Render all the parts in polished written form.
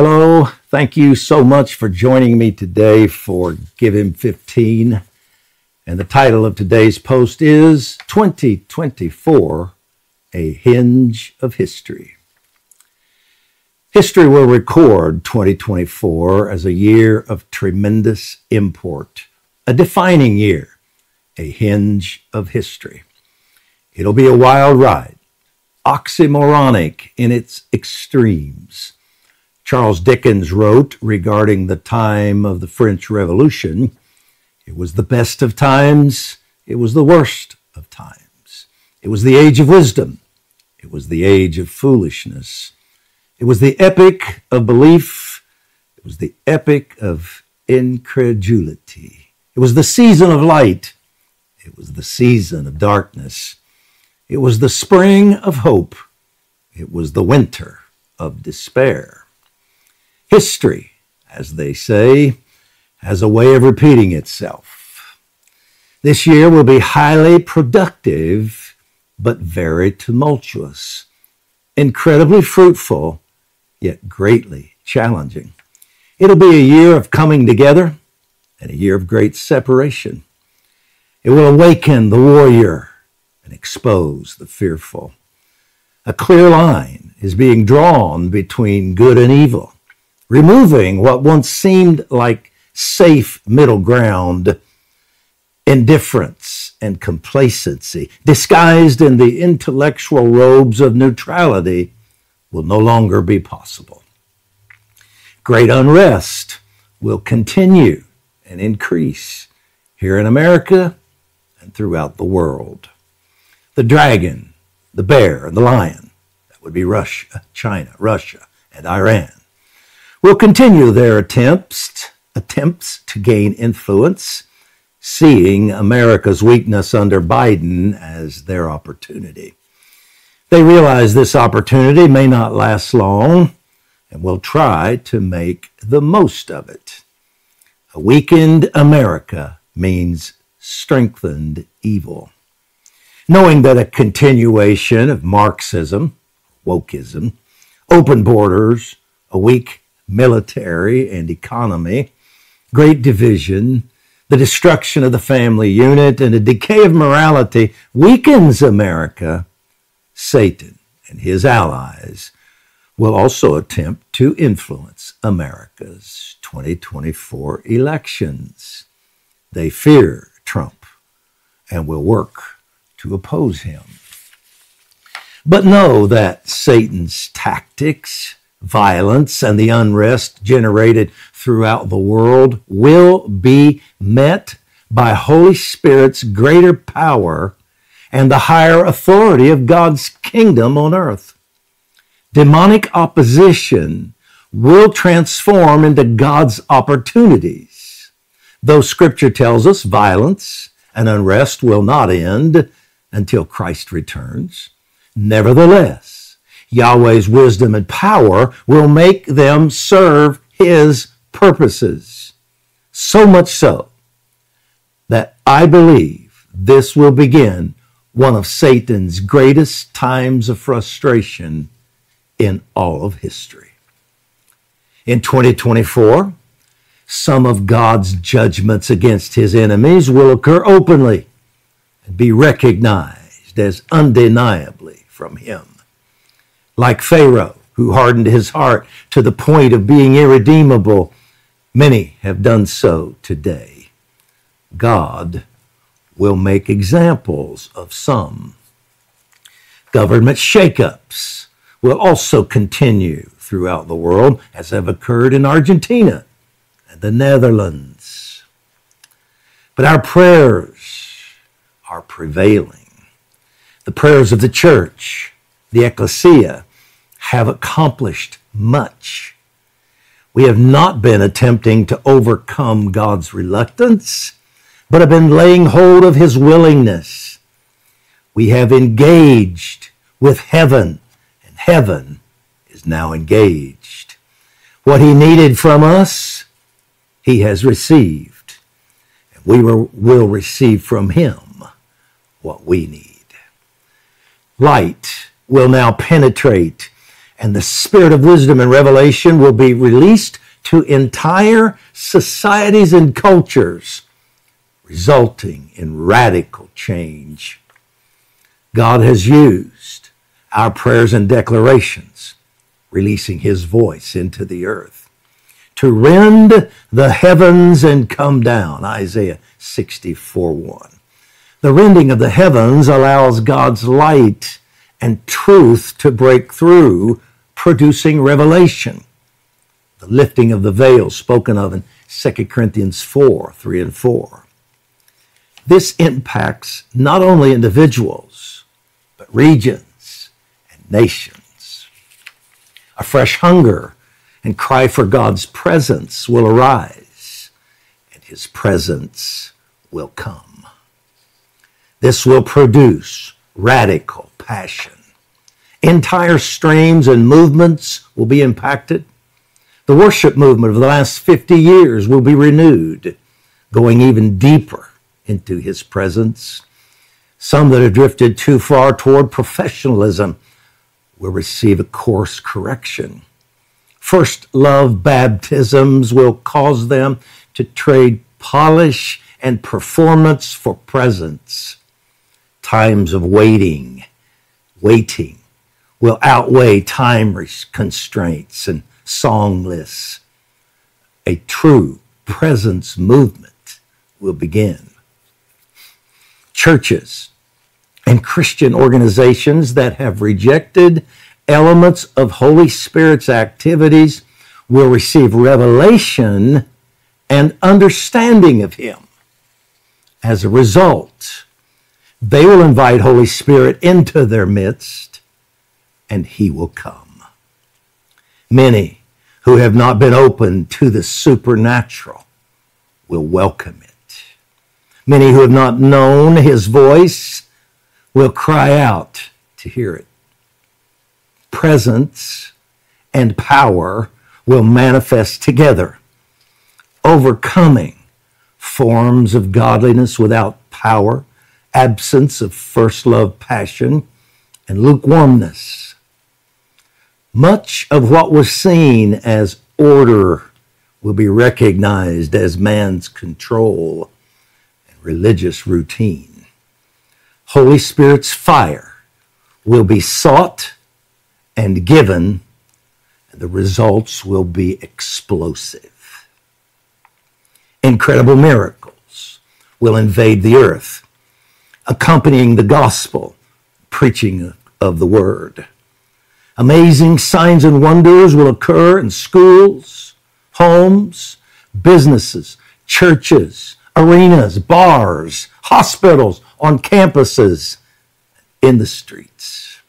Hello, thank you so much for joining me today for Give Him 15. And the title of today's post is 2024, A Hinge of History. History will record 2024 as a year of tremendous import, a defining year, a hinge of history. It'll be a wild ride, oxymoronic in its extremes. Charles Dickens wrote regarding the time of the French Revolution, it was the best of times, it was the worst of times. It was the age of wisdom, it was the age of foolishness. It was the epic of belief, it was the epic of incredulity. It was the season of light, it was the season of darkness. It was the spring of hope, it was the winter of despair. History, as they say, has a way of repeating itself. This year will be highly productive, but very tumultuous, incredibly fruitful, yet greatly challenging. It'll be a year of coming together and a year of great separation. It will awaken the warrior and expose the fearful. A clear line is being drawn between good and evil, removing what once seemed like safe middle ground. Indifference and complacency, disguised in the intellectual robes of neutrality, will no longer be possible. Great unrest will continue and increase here in America and throughout the world. The dragon, the bear, and the lion, that would be Russia, China, Russia, and Iran, will continue their attempts to gain influence, seeing America's weakness under Biden as their opportunity. They realize this opportunity may not last long and will try to make the most of it. A weakened America means strengthened evil. Knowing that a continuation of Marxism, wokeism, open borders, a weak military and economy, great division, the destruction of the family unit, and a decay of morality weakens America, Satan and his allies will also attempt to influence America's 2024 elections. They fear Trump and will work to oppose him. But know that Satan's tactics, violence, and the unrest generated throughout the world will be met by Holy Spirit's greater power and the higher authority of God's kingdom on earth. Demonic opposition will transform into God's opportunities. Though Scripture tells us violence and unrest will not end until Christ returns, nevertheless, Yahweh's wisdom and power will make them serve His purposes. So much so that I believe this will begin one of Satan's greatest times of frustration in all of history. In 2024, some of God's judgments against His enemies will occur openly and be recognized as undeniably from Him. Like Pharaoh, who hardened his heart to the point of being irredeemable, many have done so today. God will make examples of some. Government shakeups will also continue throughout the world, as have occurred in Argentina and the Netherlands. But our prayers are prevailing. The prayers of the church, the ecclesia, have accomplished much. We have not been attempting to overcome God's reluctance, but have been laying hold of His willingness. We have engaged with heaven, and heaven is now engaged. What He needed from us, He has received, and we will receive from Him what we need. Light will now penetrate And the spirit of wisdom and revelation will be released to entire societies and cultures, resulting in radical change. God has used our prayers and declarations, releasing his voice into the earth, to rend the heavens and come down, Isaiah 64:1. The rending of the heavens allows God's light and truth to break through, producing revelation. The lifting of the veil spoken of in 2 Corinthians 4:3 and 4. This impacts not only individuals, but regions and nations. A fresh hunger and cry for God's presence will arise, and his presence will come. This will produce radical passion. Entire streams and movements will be impacted. The worship movement of the last 50 years will be renewed, going even deeper into his presence. Some that have drifted too far toward professionalism will receive a course correction. First love baptisms will cause them to trade polish and performance for presence. Times of waiting will outweigh time constraints and song lists. A true presence movement will begin. Churches and Christian organizations that have rejected elements of Holy Spirit's activities will receive revelation and understanding of him. As a result, they will invite Holy Spirit into their midst, and he will come. Many who have not been open to the supernatural will welcome it. Many who have not known his voice will cry out to hear it. Presence and power will manifest together, overcoming forms of godliness without power, absence of first love passion, and lukewarmness. Much of what was seen as order will be recognized as man's control and religious routine. Holy Spirit's fire will be sought and given, and the results will be explosive. Incredible miracles will invade the earth, accompanying the gospel, preaching of the word. Amazing signs and wonders will occur in schools, homes, businesses, churches, arenas, bars, hospitals, on campuses, in the streets.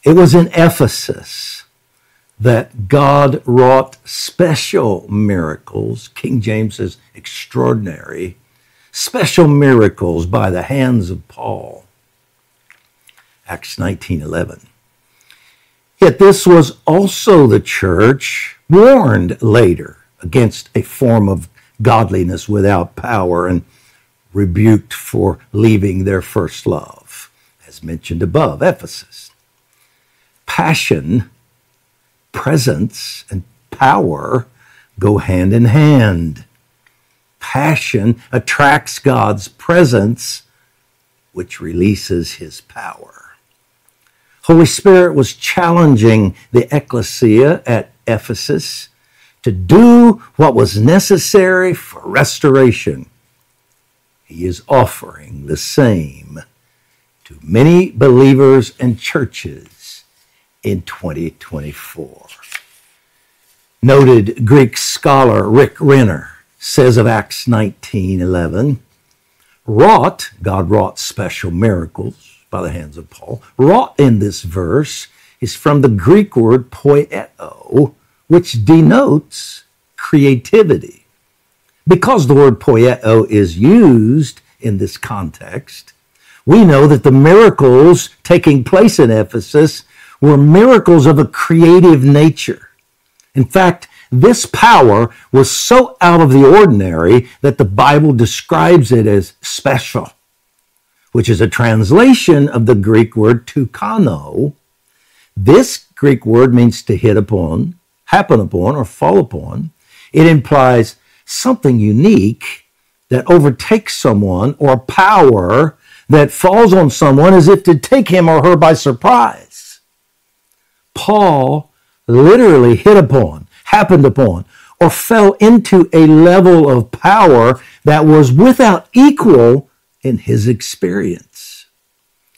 It was in Ephesus that God wrought special miracles. King James says extraordinary, special miracles by the hands of Paul. Acts 19:11. Yet this was also the church warned later against a form of godliness without power and rebuked for leaving their first love, as mentioned above, Ephesus. Passion, presence, and power go hand in hand. Passion attracts God's presence, which releases his power. Holy Spirit was challenging the ecclesia at Ephesus to do what was necessary for restoration. He is offering the same to many believers and churches in 2024. Noted Greek scholar Rick Renner says of Acts 19:11, God wrought special miracles by the hands of Paul. Wrought in this verse is from the Greek word poieto, which denotes creativity. Because the word poieto is used in this context, we know that the miracles taking place in Ephesus were miracles of a creative nature. In fact, this power was so out of the ordinary that the Bible describes it as special, which is a translation of the Greek word tukano. This Greek word means to hit upon, happen upon, or fall upon. It implies something unique that overtakes someone, or power that falls on someone as if to take him or her by surprise. Paul literally hit upon, happened upon, or fell into a level of power that was without equal in his experience.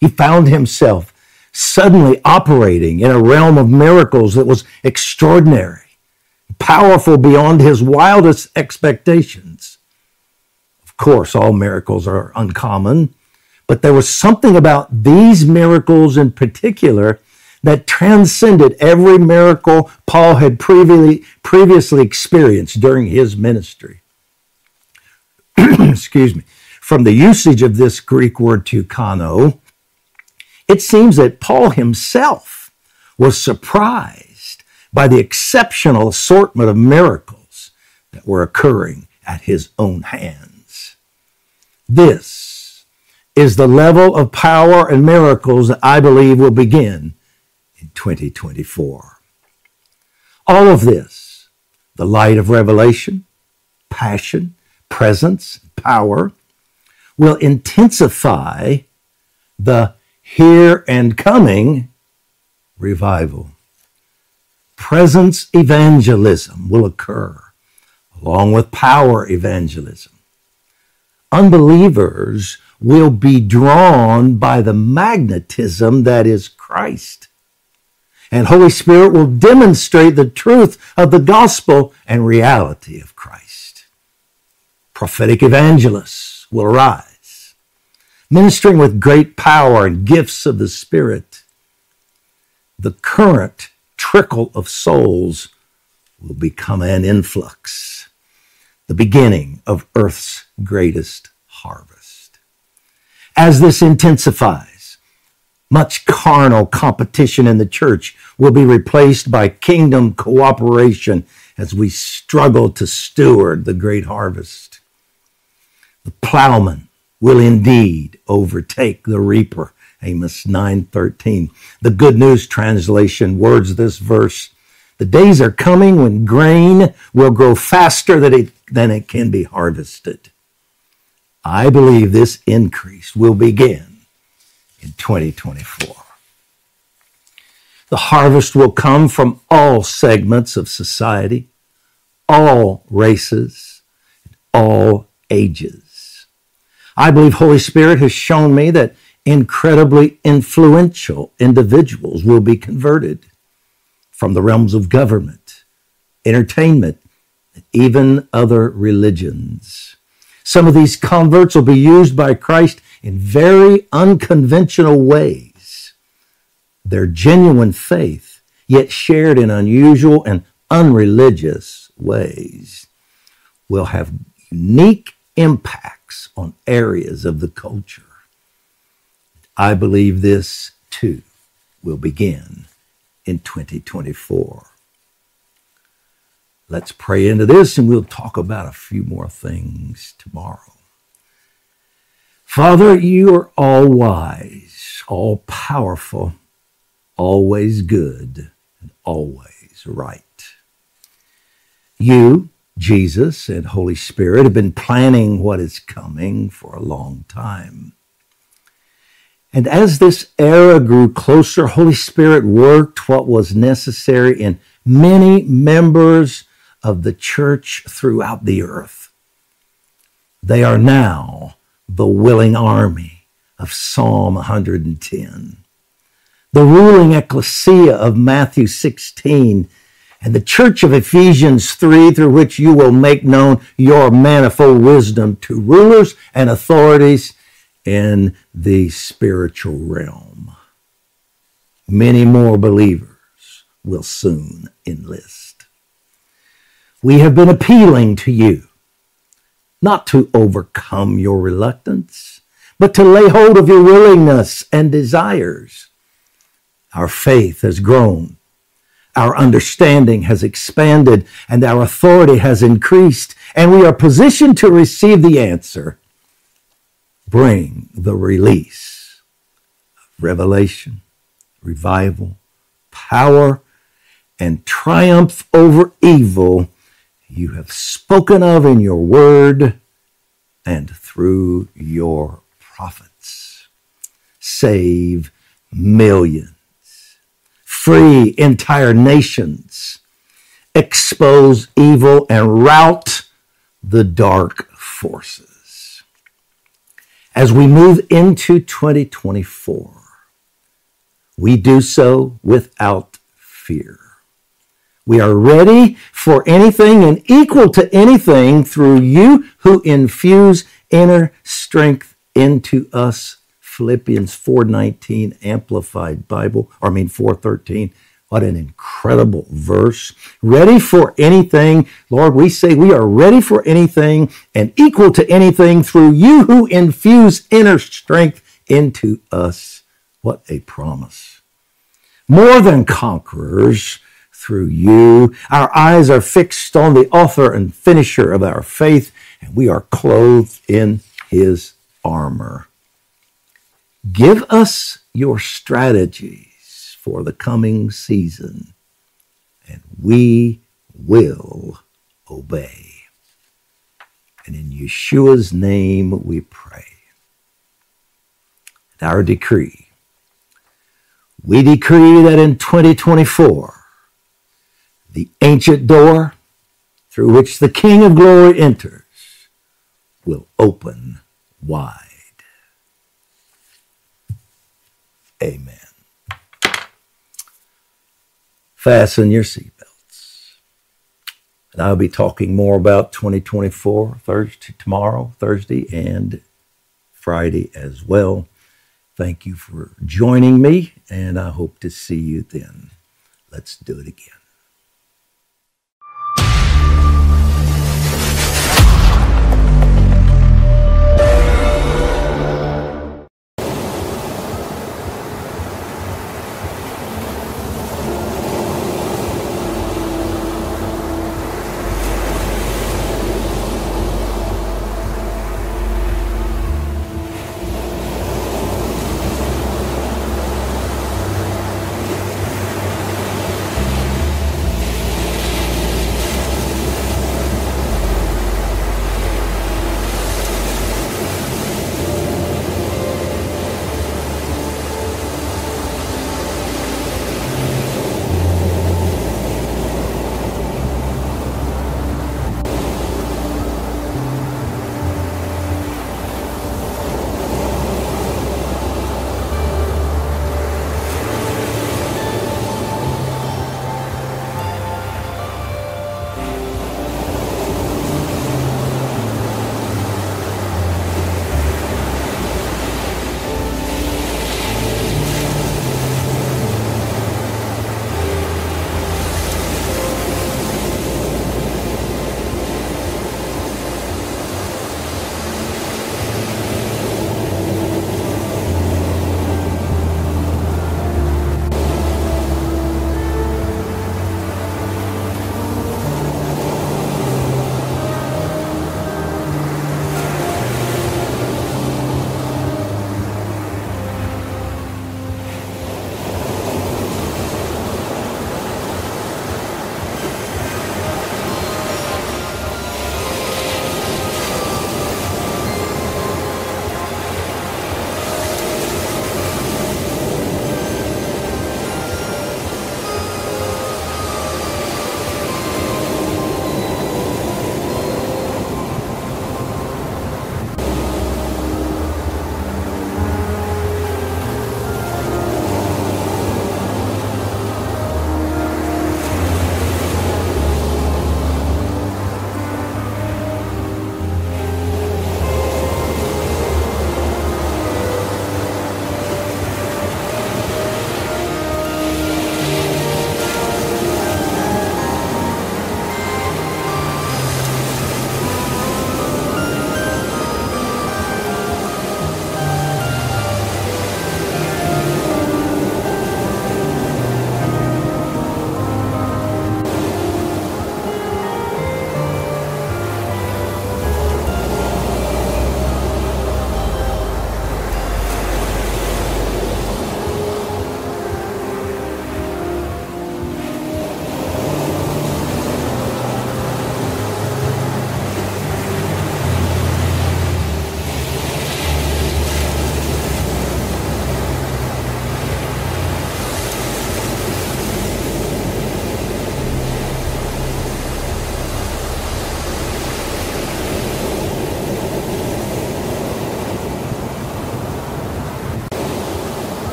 He found himself suddenly operating in a realm of miracles that was extraordinary, powerful beyond his wildest expectations. Of course, all miracles are uncommon, but there was something about these miracles in particular that transcended every miracle Paul had previously experienced during his ministry. Excuse me. From the usage of this Greek word tukano, it seems that Paul himself was surprised by the exceptional assortment of miracles that were occurring at his own hands. This is the level of power and miracles that I believe will begin in 2024. All of this, the light of revelation, passion, presence, power, will intensify the here and coming revival. Presence evangelism will occur along with power evangelism. Unbelievers will be drawn by the magnetism that is Christ. And Holy Spirit will demonstrate the truth of the gospel and reality of Christ. Prophetic evangelists will arise, ministering with great power and gifts of the Spirit. The current trickle of souls will become an influx, the beginning of earth's greatest harvest. As this intensifies, much carnal competition in the church will be replaced by kingdom cooperation as we struggle to steward the great harvest. The plowman will indeed overtake the reaper. Amos 9:13. The Good News Translation words this verse: the days are coming when grain will grow faster than it can be harvested. I believe this increase will begin in 2024. The harvest will come from all segments of society, all races, all ages. I believe Holy Spirit has shown me that incredibly influential individuals will be converted from the realms of government, entertainment, and even other religions. Some of these converts will be used by Christ in very unconventional ways. Their genuine faith, yet shared in unusual and unreligious ways, will have unique impacts on areas of the culture. I believe this, too, will begin in 2024. Let's pray into this, and we'll talk about a few more things tomorrow. Father, you are all wise, all powerful, always good, and always right. You, Jesus, and Holy Spirit have been planning what is coming for a long time. And as this era grew closer, Holy Spirit worked what was necessary in many members of the church throughout the earth. They are now the willing army of Psalm 110, the ruling ecclesia of Matthew 16, and the church of Ephesians 3, through which you will make known your manifold wisdom to rulers and authorities in the spiritual realm. Many more believers will soon enlist. We have been appealing to you, not to overcome your reluctance, but to lay hold of your willingness and desires. Our faith has grown, our understanding has expanded, and our authority has increased, and we are positioned to receive the answer. Bring the release of revelation, revival, power and triumph over evil you have spoken of in your word and through your prophets. Save millions, free entire nations, expose evil, and rout the dark forces. As we move into 2024, we do so without fear. We are ready for anything and equal to anything through you who infuse inner strength into us. Philippians 4:19 Amplified Bible, 4:13. What an incredible verse. Ready for anything. Lord, we say we are ready for anything and equal to anything through you who infuse inner strength into us. What a promise. More than conquerors through you. Our eyes are fixed on the author and finisher of our faith, and we are clothed in his armor. Give us your strategies for the coming season, and we will obey. And in Yeshua's name we pray. And our decree. We decree that in 2024, the ancient door through which the King of Glory enters will open wide. Amen. Fasten your seatbelts. And I'll be talking more about 2024 Thursday, and Friday as well. Thank you for joining me, and I hope to see you then. Let's do it again.